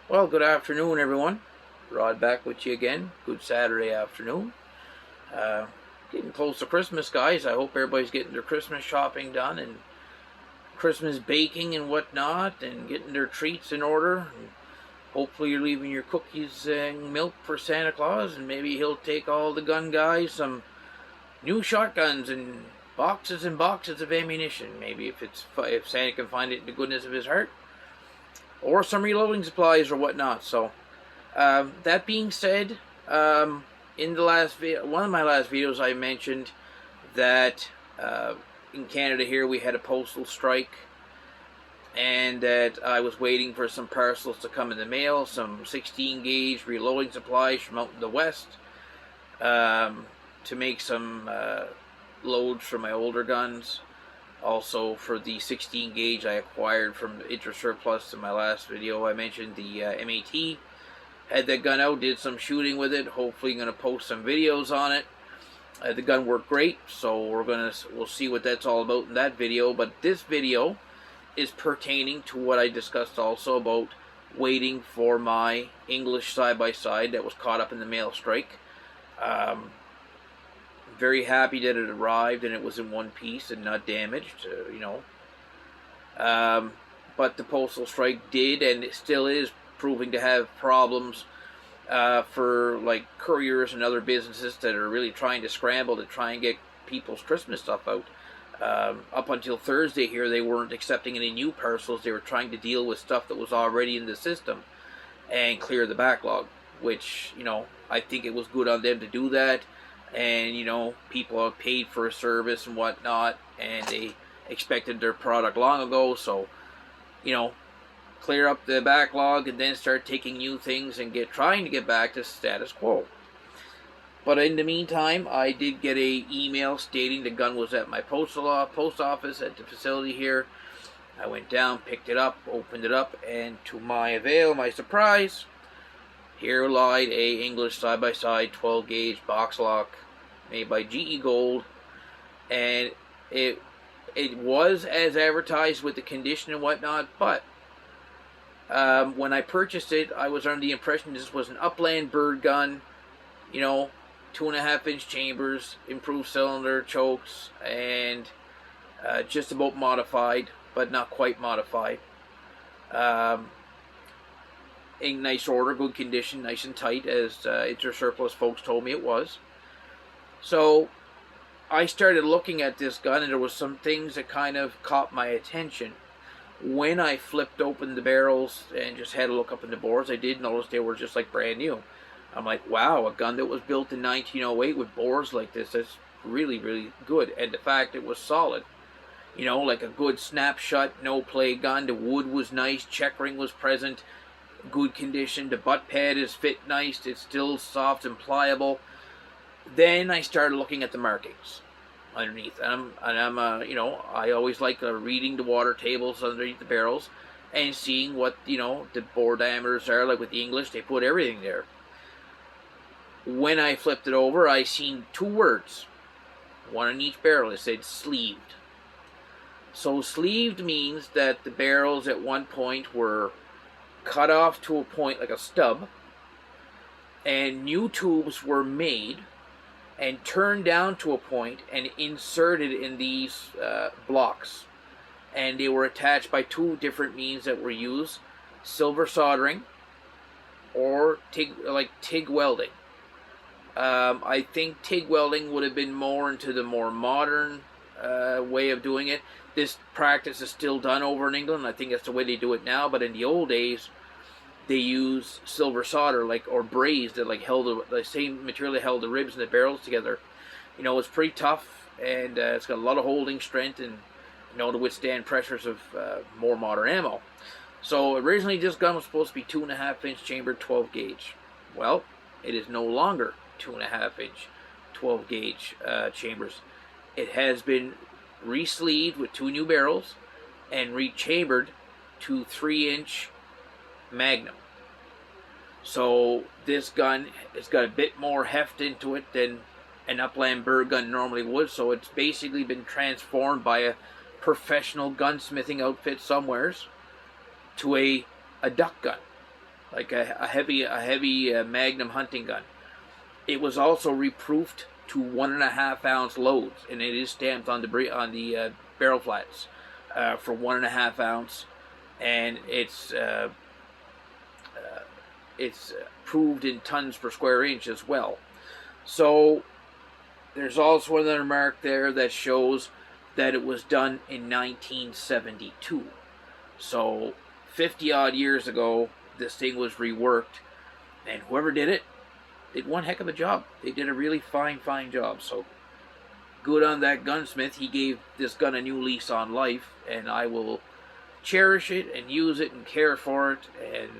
Well, good afternoon, everyone. Rod back with you again. Good Saturday afternoon. Uh, Getting close to Christmas, guys. I hope everybody's getting their Christmas shopping done and Christmas baking and whatnot, and getting their treats in order. And hopefully, you're leaving your cookies and milk for Santa Claus, and maybe he'll take all the gun guys some new shotguns and boxes of ammunition. Maybe if Santa can find it in the goodness of his heart, or some reloading supplies or whatnot. So. That being said, in the one of my last videos, I mentioned that in Canada here we had a postal strike, and that I was waiting for some parcels to come in the mail, some 16 gauge reloading supplies from out in the west, to make some loads for my older guns. Also, for the 16 gauge I acquired from intersurplus in my last video, I mentioned the MAT. Had that gun out, did some shooting with it. Hopefully, going to post some videos on it. The gun worked great, so we'll see what that's all about in that video. But this video is pertaining to what I discussed also about waiting for my English side-by-side that was caught up in the mail strike. Very happy that it arrived and it was in one piece and not damaged, but the postal strike did, and it still is proving to have problems for like couriers and other businesses that are really trying to scramble to try and get people's Christmas stuff out. Up until Thursday here, they weren't accepting any new parcels. They were trying to deal with stuff that was already in the system and clear the backlog, which, I think it was good on them to do that. And, people have paid for a service and whatnot, and they expected their product long ago. So, clear up the backlog and then start taking new things and trying to get back to status quo. But in the meantime, I did get a email stating the gun was at my post office at the facility here. I went down, picked it up, opened it up, and to my surprise, here lied a English side-by-side 12 gauge box lock made by GE Gold, and it was as advertised with the condition and whatnot, but when I purchased it, I was under the impression this was an upland bird gun, 2.5-inch chambers, improved cylinder, chokes, and just about modified, but not quite modified. A nice order, good condition, nice and tight, as intersurplus folks told me it was. So I started looking at this gun, and there was some things that kind of caught my attention. When I flipped open the barrels and just had a look up in the bores, I did notice they were just like brand new. I'm like, wow, a gun that was built in 1908 with bores like this, that's really, really good. And the fact it was solid, like a good snapshot, no play gun. The wood was nice, checkering was present, good condition. The butt pad is fit nice, it's still soft and pliable. Then I started looking at the markings underneath, and I always like reading the water tables underneath the barrels and seeing what the bore diameters are. Like with the English, they put everything there. When I flipped it over, I seen two words, one on each barrel. It said sleeved. So sleeved means that the barrels at one point were cut off to a point like a stub, and new tubes were made and turned down to a point and inserted in these blocks, and they were attached by two different means that were used: silver soldering or TIG welding. I think TIG welding would have been more into the more modern way of doing it. This practice is still done over in England. I think that's the way they do it now, but in the old days they use silver solder, or braze, that held the same material that held the ribs and the barrels together. It's pretty tough, and it's got a lot of holding strength, and to withstand pressures of more modern ammo. So originally this gun was supposed to be 2.5-inch chambered 12 gauge. Well, it is no longer 2.5-inch 12 gauge chambers. It has been re-sleeved with two new barrels and rechambered to 3-inch Magnum. So this gun has got a bit more heft into it than an upland bird gun normally would. So it's basically been transformed by a professional gunsmithing outfit somewheres to a duck gun. like a heavy Magnum hunting gun. It was also reproofed to 1.5 ounce loads, and it is stamped on the barrel flats for 1.5 ounce, and it's proved in tons per square inch as well. So there's also another mark there that shows that it was done in 1972. So 50 odd years ago, this thing was reworked, and whoever did it did one heck of a job. They did a really fine job. So good on that gunsmith. He gave this gun a new lease on life, and I will cherish it and use it and care for it. And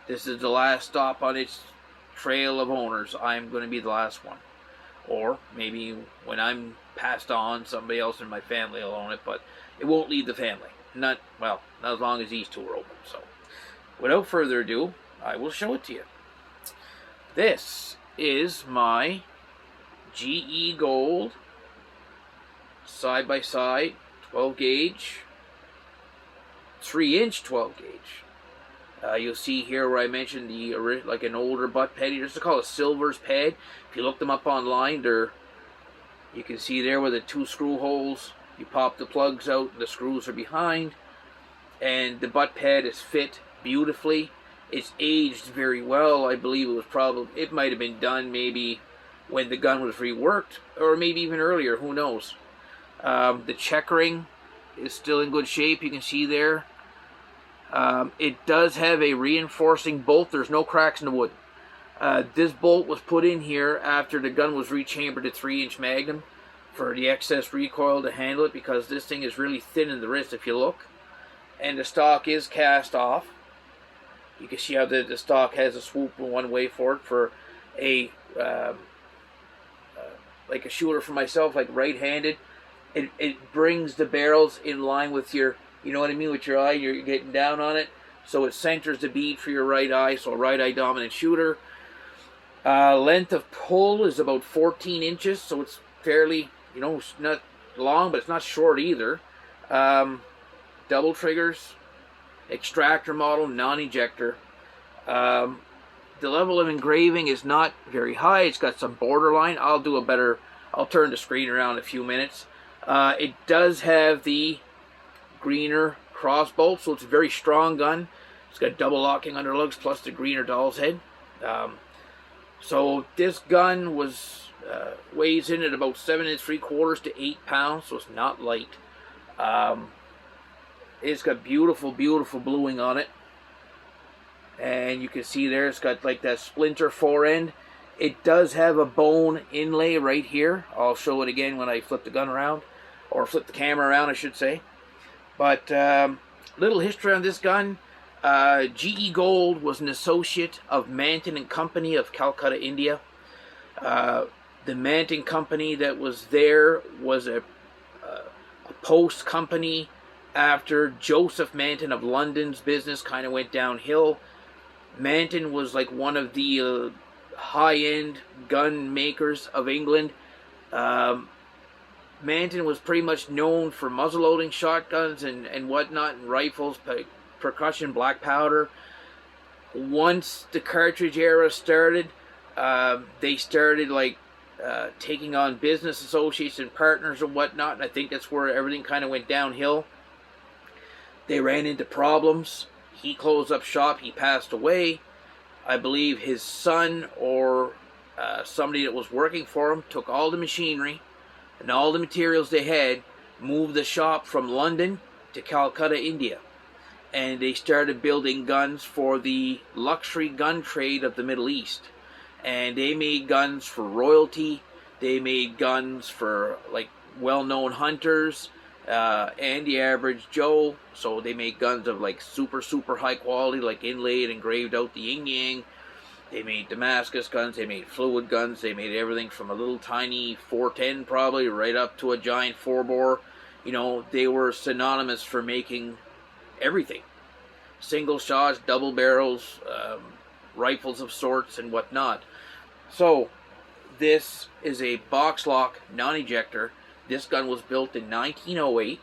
this is the last stop on its trail of owners. I'm going to be the last one. Or maybe when I'm passed on, somebody else in my family will own it, but it won't leave the family. Not as long as these two are open. So without further ado, I will show it to you. This is my GE Gold side-by-side 12 gauge, 3-inch 12 gauge. You'll see here where I mentioned like an older butt pad. You just call it Silver's pad. If you look them up online, you can see there where the 2 screw holes. You pop the plugs out, and the screws are behind, and the butt pad is fit beautifully. It's aged very well. I believe it might have been done maybe when the gun was reworked, or maybe even earlier. Who knows? The checkering is still in good shape. You can see there. It does have a reinforcing bolt. There's no cracks in the wood. This bolt was put in here after the gun was rechambered to 3-inch Magnum for the excess recoil to handle it, because this thing is really thin in the wrist if you look. And the stock is cast off. You can see how the stock has a swoop in one way for it, for a like a shooter for myself, like right-handed. It brings the barrels in line with your, you know what I mean, with your eye. You're getting down on it, so it centers the bead for your right eye. So a right eye dominant shooter. Length of pull is about 14 inches, so it's fairly, it's not long, but it's not short either. Double triggers, extractor model, non-ejector. The level of engraving is not very high. It's got some borderline. I'll turn the screen around in a few minutes. It does have the greener crossbolt, so it's a very strong gun. It's got double locking underlugs plus the greener doll's head. So this gun weighs in at about 7 3/4 to 8 pounds, so it's not light. It's got beautiful bluing on it, and you can see there it's got like that splinter forend. It does have a bone inlay right here. I'll show it again when I flip the gun around, or flip the camera around, I should say. But little history on this gun. GE Gold was an associate of Manton and Company of Calcutta, India. The Manton Company that was there was a post company after Joseph Manton of London's business kind of went downhill. Manton was like one of the high-end gun makers of England. Manton was pretty much known for muzzle-loading shotguns and whatnot, and rifles, percussion, black powder. Once the cartridge era started, they started taking on business associates and partners and whatnot, and I think that's where everything kind of went downhill. They ran into problems. He closed up shop. He passed away. I believe his son or somebody that was working for him took all the machinery and all the materials they had, moved the shop from London to Calcutta, India, and they started building guns for the luxury gun trade of the Middle East. And they made guns for royalty. They made guns for well-known hunters and the average Joe. So they made guns of super high quality, like inlaid, engraved out the yin yang. They made Damascus guns. They made fluid guns. They made everything from a little tiny 410 probably right up to a giant 4-bore. They were synonymous for making everything. Single shots, double barrels, rifles of sorts and whatnot. So this is a box lock non-ejector. This gun was built in 1908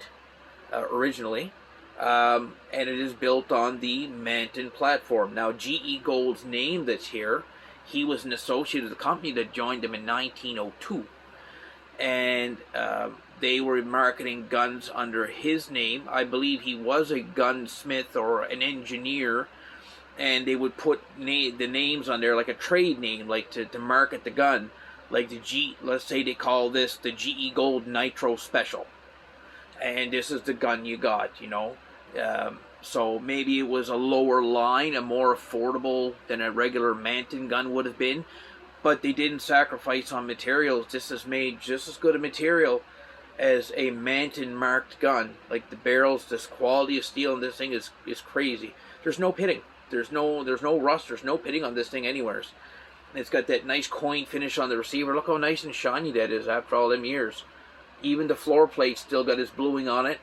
originally. and it is built on the Manton platform. Now, GE Gold's name that's here, he was an associate of the company that joined him in 1902, and they were marketing guns under his name. I believe he was a gunsmith or an engineer, and they would put the names on there like a trade name, like to market the gun. Like let's say they call this the GE Gold Nitro Special, and this is the gun you got, you know. So maybe it was a lower line, a more affordable than a regular Manton gun would have been, but they didn't sacrifice on materials. This is made just as good a material as a Manton marked gun. Like the barrels, this quality of steel in this thing is crazy. There's no pitting. There's no rust. There's no pitting on this thing anywhere. It's got that nice coin finish on the receiver. Look how nice and shiny that is after all them years. Even the floor plate still got its bluing on it.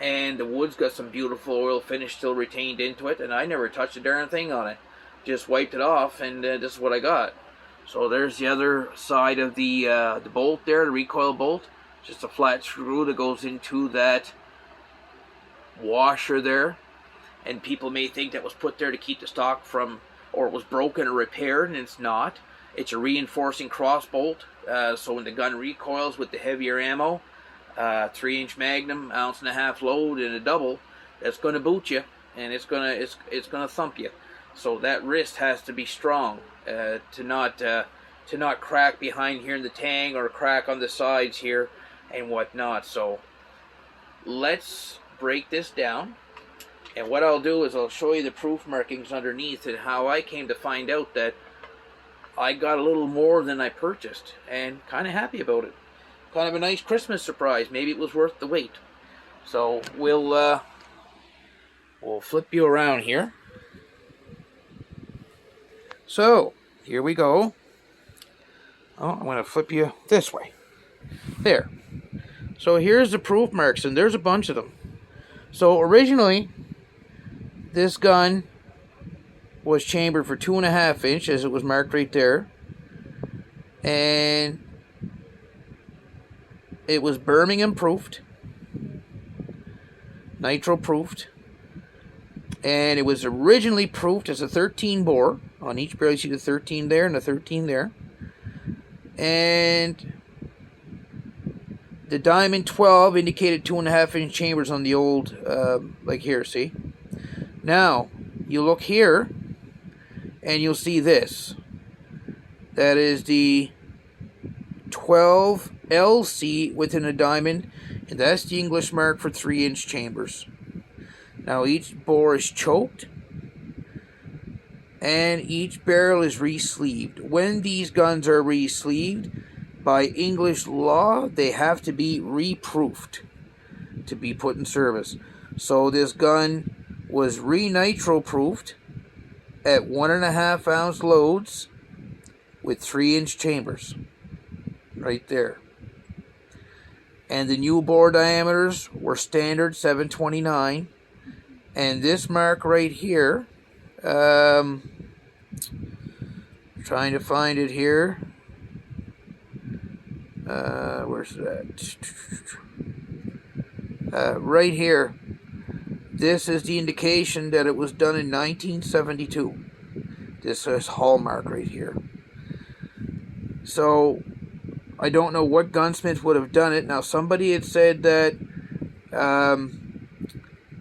And the wood's got some beautiful oil finish still retained into it. And I never touched a darn thing on it. Just wiped it off, and this is what I got. So there's the other side of the bolt there, the recoil bolt. Just a flat screw that goes into that washer there. And people may think that was put there to keep the stock from, or it was broken or repaired, and it's not. It's a reinforcing cross bolt, so when the gun recoils with the heavier ammo, 3-inch Magnum, 1.5 ounce load, and a double, that's going to boot you, and it's going to thump you. So that wrist has to be strong to not crack behind here in the tang or crack on the sides here and whatnot. So let's break this down. And what I'll do is I'll show you the proof markings underneath and how I came to find out that I got a little more than I purchased, and kind of happy about it. Kind of a nice Christmas surprise. Maybe it was worth the wait. So we'll flip you around here. So here we go. Oh, I'm going to flip you this way. There. So here's the proof marks, and there's a bunch of them. So originally, this gun was chambered for 2.5 inch, as it was marked right there. And it was Birmingham proofed, nitro proofed. And it was originally proofed as a 13 bore. On each barrel you see the 13 there and the 13 there. And the diamond 12 indicated 2.5 inch chambers on the old, like here, see? Now, you look here, and you'll see this. That is the 12 LC within a diamond, and that's the English mark for 3-inch chambers. Now, each bore is choked, and each barrel is re-sleeved. When these guns are re-sleeved, by English law, they have to be re-proofed to be put in service. So this gun was re-nitro proofed at 1.5 ounce loads with 3-inch chambers right there. And the new bore diameters were standard 729. And this mark right here, trying to find it here. Where's that? Right here. This is the indication that it was done in 1972. This is hallmark right here. So, I don't know what gunsmith would have done it. Now, somebody had said that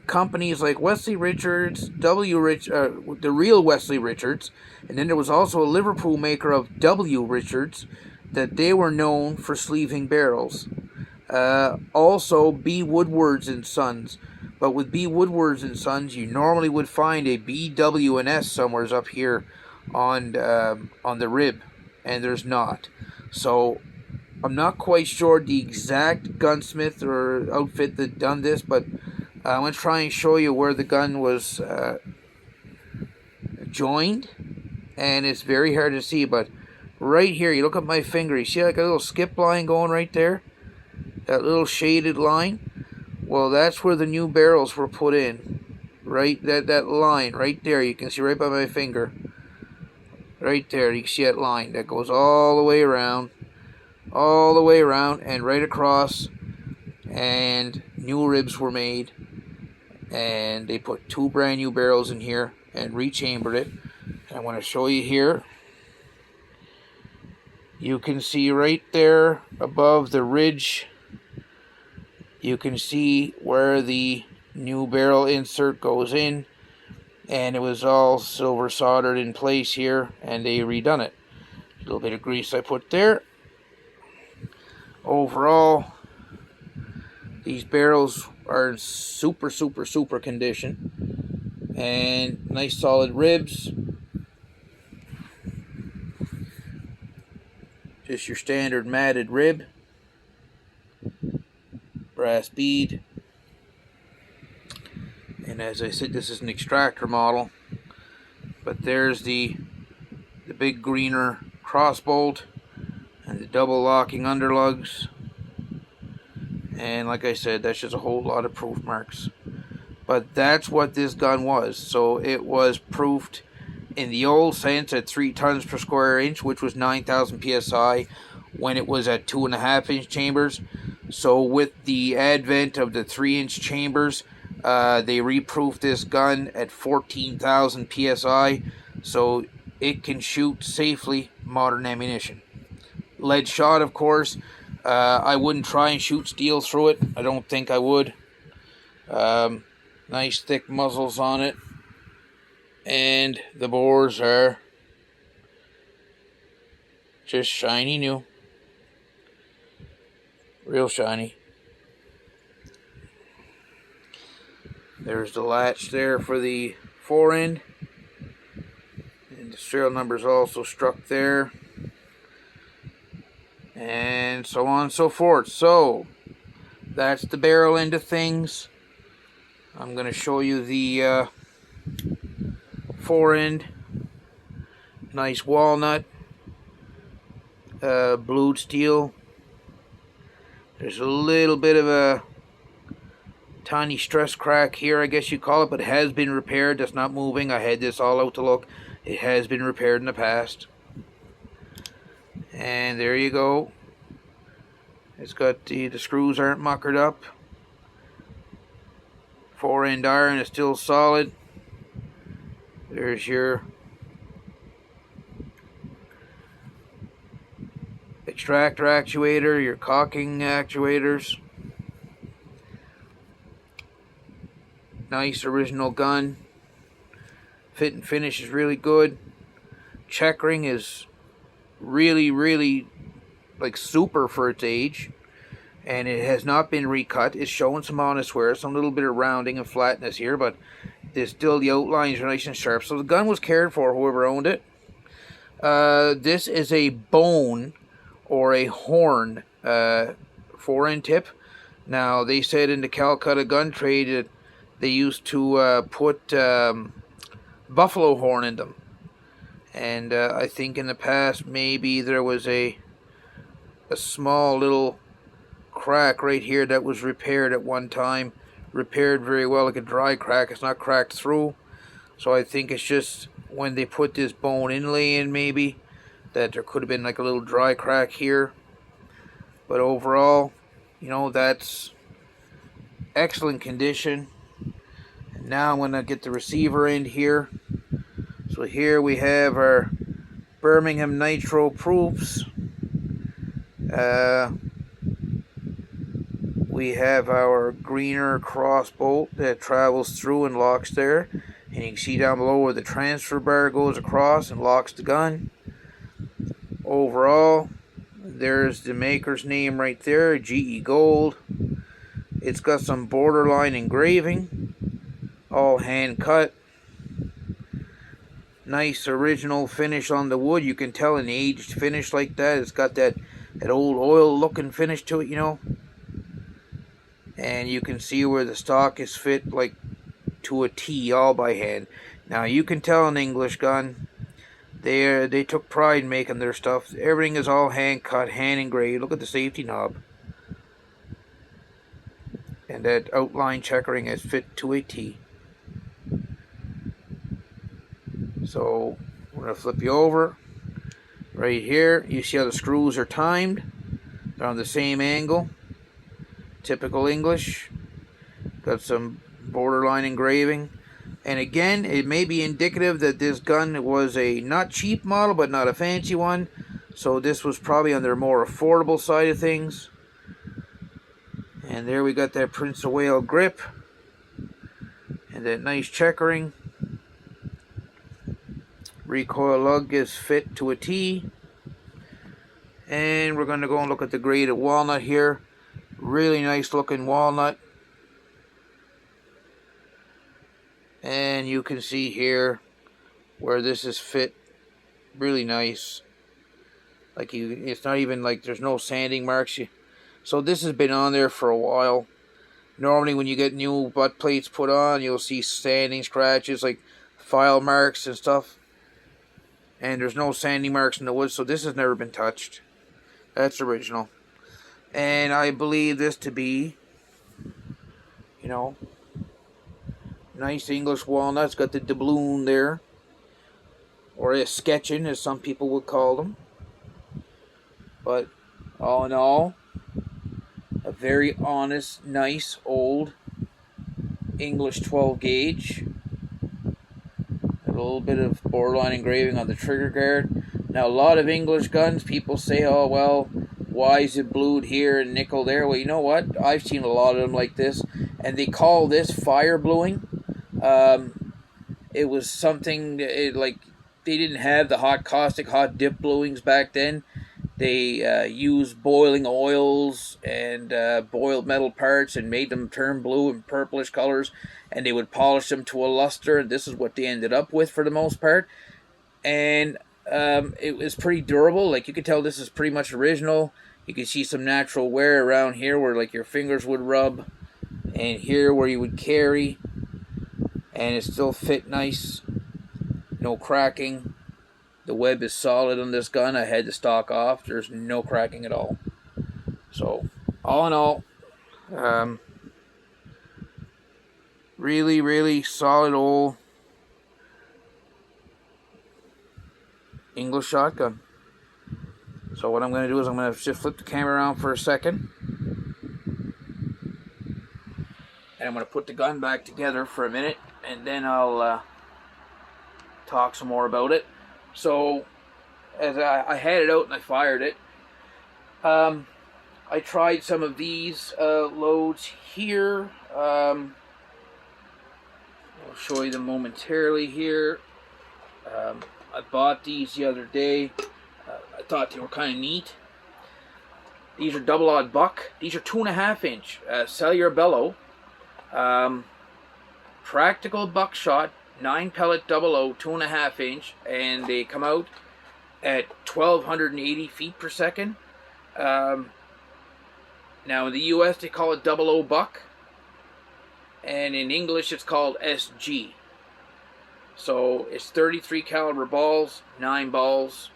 companies like Wesley Richards, the real Wesley Richards, and then there was also a Liverpool maker of W. Richards, that they were known for sleeving barrels. Also, B. Woodward's and Sons. But with B. Woodward's and Sons, you normally would find a BW and S somewhere up here on the rib, and there's not. So I'm not quite sure the exact gunsmith or outfit that done this, but I'm going to try and show you where the gun was joined, and it's very hard to see, but right here, you look at my finger, you see like a little skip line going right there? That little shaded line? Well, that's where the new barrels were put in. Right, that line right there, you can see right by my finger. Right there, you can see that line that goes all the way around, and right across, and new ribs were made. and they put 2 brand new barrels in here and rechambered it. And I want to show you here. You can see right there above the ridge, you can see where the new barrel insert goes in, and it was all silver soldered in place here, and they redone it. A little bit of grease I put there. Overall, these barrels are in super condition, and nice solid ribs. Just your standard matted rib, brass bead, and as I said, this is an extractor model, but there's the big greener cross bolt and the double locking underlugs, and like I said, that's just a whole lot of proof marks. But that's what this gun was. So it was proofed in the old sense at 3 tons per square inch, which was 9,000 psi when it was at 2.5 inch chambers. So with the advent of the 3-inch chambers, they reproofed this gun at 14,000 psi, so it can shoot safely modern ammunition. Lead shot, of course. I wouldn't try and shoot steel through it. I don't think I would. Nice thick muzzles on it, and the bores are just shiny new, real shiny. There's the latch there for the forend, and the serial number's also struck there, and so on and so forth. So that's the barrel end of things. I'm going to show you the forend. Nice walnut, blued steel. There's a little bit of a tiny stress crack here, I guess you call it, but it has been repaired. That's not moving. I had this all out to look. It has been repaired in the past. And there you go. It's got the screws aren't muckered up. Forend iron is still solid. There's your extractor actuator, your cocking actuators. Nice original gun. Fit and finish is really good. Checkering is really like super for its age, and it has not been recut. It's showing some honest wear, some little bit of rounding and flatness here, but there's still the outlines are nice and sharp. So the gun was cared for, whoever owned it. This is a bone or a horn forend tip. Now they said in the Calcutta gun trade that they used to put buffalo horn in them, and I think in the past maybe there was a small little crack right here that was repaired at one time. Repaired very well, like a dry crack. It's not cracked through. So I think it's just when they put this bone inlay in, maybe, that there could have been like a little dry crack here. But overall, you know, that's excellent condition. And now I'm going to get the receiver end here. So here we have our Birmingham Nitro proofs. We have our greener cross bolt that travels through and locks there, and you can see down below where the transfer bar goes across and locks the gun. Overall, there's the maker's name right there, GE Gold. It's got some borderline engraving, all hand cut. Nice original finish on the wood. You can tell an aged finish like that. It's got that old oil looking finish to it, you know. And you can see where the stock is fit like to a T, all by hand. Now you can tell an English gun, they took pride in making their stuff. Everything is all hand cut, hand engraved. Look at the safety knob, and that outline checkering is fit to a T. So I'm gonna flip you over. Right here, you see how the screws are timed. They're on the same angle. Typical English. Got some borderline engraving. And again, it may be indicative that this gun was a not cheap model, but not a fancy one. So this was probably on their more affordable side of things. And there we got that Prince of Wales grip. And that nice checkering. Recoil lug is fit to a T. And we're going to go and look at the graded walnut here. Really nice looking walnut. And you can see here where this is fit really nice. Like it's not even like there's no sanding marks. So this has been on there for a while. Normally when you get new butt plates put on, you'll see sanding scratches, like file marks and stuff. And there's no sanding marks in the wood, so this has never been touched. That's original. And I believe this to be, you know, nice English walnut. It's got the doubloon there, or a sketching as some people would call them. But all in all, a very honest, nice, old English 12 gauge. A little bit of borderline engraving on the trigger guard. Now a lot of English guns, people say, oh well, why is it blued here and nickel there? Well, you know what? I've seen a lot of them like this, and they call this fire bluing. It was something, like, they didn't have the hot caustic, hot dip bluings back then. They used boiling oils and boiled metal parts and made them turn blue and purplish colors, and they would polish them to a luster, and this is what they ended up with for the most part. And it was pretty durable. Like, you could tell this is pretty much original. You can see some natural wear around here where like your fingers would rub, and here where you would carry, and it still fit nice. No cracking. The web is solid on this gun. I had the stock off. There's no cracking at all. So, all in all, really, really solid old English shotgun. So what I'm going to do is I'm going to just flip the camera around for a second. And I'm going to put the gun back together for a minute. And then I'll talk some more about it. So, as I had it out and I fired it, I tried some of these loads here. I'll show you them momentarily here. I bought these the other day. I thought they were kind of neat. These are double odd buck. These are 2.5 inch cellular bellow. Practical buckshot. 9 pellet 00, 2.5 inch, and they come out at 1,280 feet per second. Now in the US they call it 00 buck, and in English it's called SG. So it's 33 caliber balls, 9 balls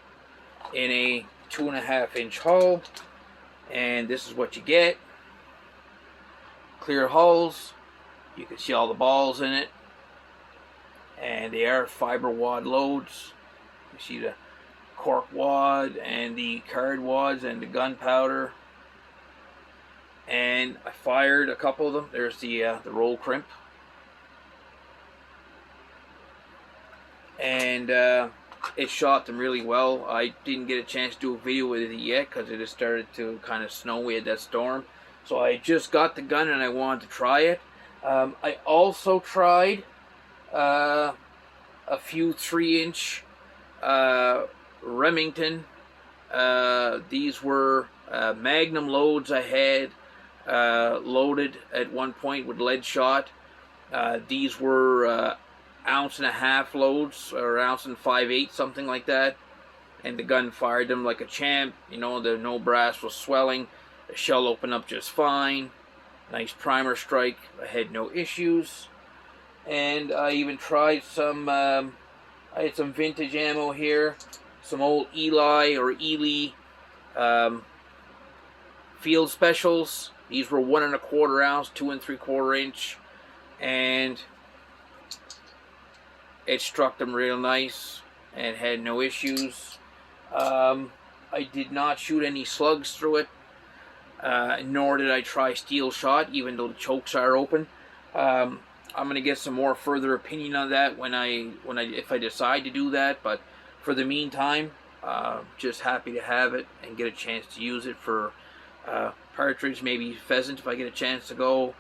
in a 2.5 inch hull, and this is what you get. Clear hulls. You can see all the balls in it. And they are fiber wad loads. You see the cork wad and the card wads and the gunpowder. And I fired a couple of them. There's the roll crimp. And it shot them really well. I didn't get a chance to do a video with it yet because it had started to kind of snow. We had that storm. So I just got the gun and I wanted to try it. I also tried a few 3-inch Remington. These were Magnum loads I had loaded at one point with lead shot. These were 1.5 ounce loads, or 1.5 ounces, something like that. And the gun fired them like a champ. You know, the no brass was swelling. The shell opened up just fine. Nice primer strike. I had no issues. And I even tried some, I had some vintage ammo here. Some old Eli or Ely field specials. These were 1.25 ounce, 2 3/4 inch. And it struck them real nice and had no issues. I did not shoot any slugs through it. Nor did I try steel shot, even though the chokes are open. I'm gonna get some more further opinion on that if I decide to do that. But for the meantime, just happy to have it and get a chance to use it for partridge, maybe pheasant if I get a chance to go,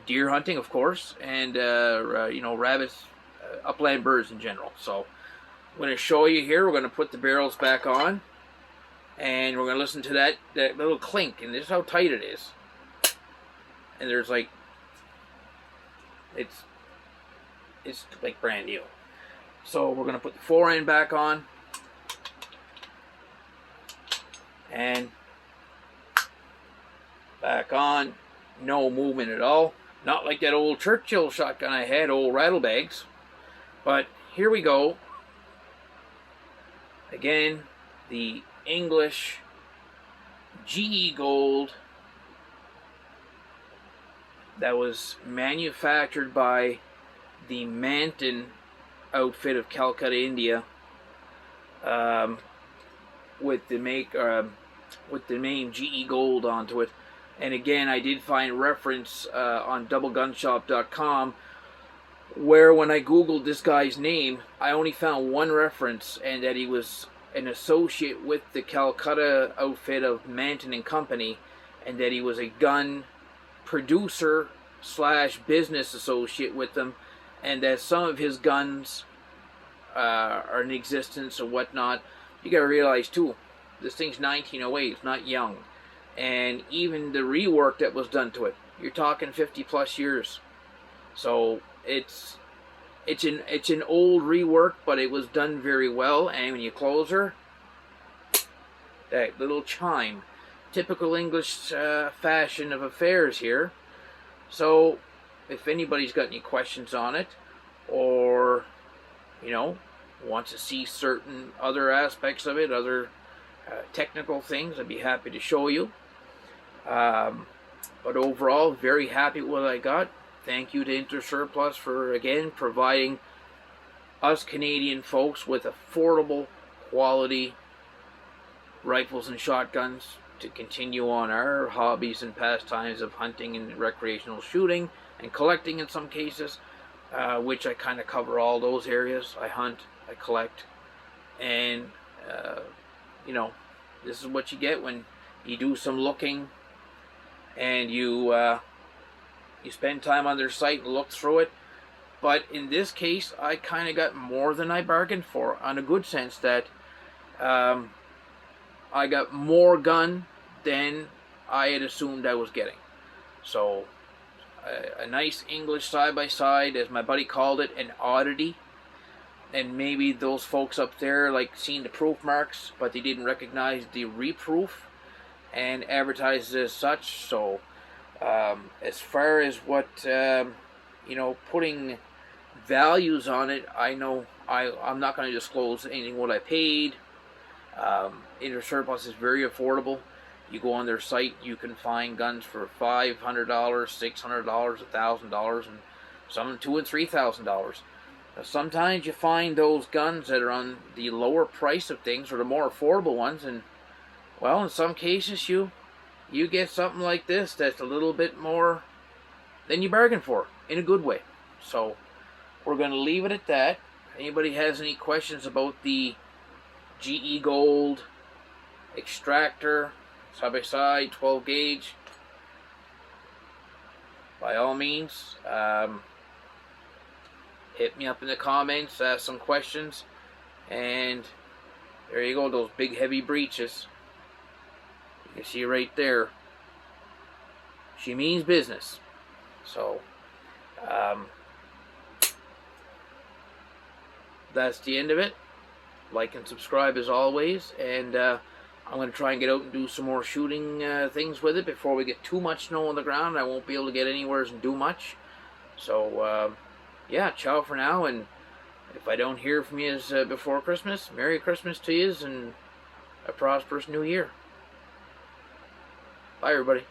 deer hunting, of course, and rabbits, upland birds in general. So I'm going to show you here. We're going to put the barrels back on, and we're going to listen to that little clink, and this is how tight it is. And there's like, it's like brand new. So we're going to put the fore end back on, and back on. No movement at all. Not like that old Churchill shotgun I had, old Rattlebags. But here we go. Again, the English GE Gold that was manufactured by the Manton outfit of Calcutta, India, with the name GE Gold onto it. And again, I did find reference on doublegunshop.com where when I googled this guy's name, I only found one reference, and that he was an associate with the Calcutta outfit of Manton and Company, and that he was a gun producer / business associate with them, and that some of his guns are in existence or whatnot. You gotta realize too, this thing's 1908, it's not young. And even the rework that was done to it, you're talking 50 plus years. So it's an old rework, but it was done very well. And when you close her, that little chime, typical English fashion of affairs here. So if anybody's got any questions on it, or wants to see certain other aspects of it, other technical things, I'd be happy to show you. But overall, very happy with what I got. Thank you to Intersurplus for, again, providing us Canadian folks with affordable quality rifles and shotguns to continue on our hobbies and pastimes of hunting and recreational shooting and collecting in some cases, which I kind of cover all those areas. I hunt, I collect, and this is what you get when you do some looking and you spend time on their site and look through it. But in this case, I kind of got more than I bargained for, on a good sense that I got more gun than I had assumed I was getting. So a nice English side-by-side, as my buddy called it, an oddity. And maybe those folks up there like seen the proof marks, but they didn't recognize the reproof and advertised as such. So as far as what putting values on it, I know I'm not going to disclose anything what I paid. Intersurplus is very affordable. You go on their site, you can find guns for $500, $600, $1,000, and some $2,000 and $3,000. Sometimes you find those guns that are on the lower price of things, or the more affordable ones, and well, in some cases you get something like this that's a little bit more than you bargained for, in a good way. So we're going to leave it at that. If anybody has any questions about the GE Gold extractor side by side 12 gauge, by all means, hit me up in the comments, ask some questions, and there you go, those big heavy breeches. You can see right there, she means business. So, that's the end of it. Like and subscribe as always, and I'm going to try and get out and do some more shooting things with it before we get too much snow on the ground. I won't be able to get anywhere and do much. So, yeah, ciao for now, and if I don't hear from you before Christmas, Merry Christmas to you and a prosperous New Year. Bye, everybody.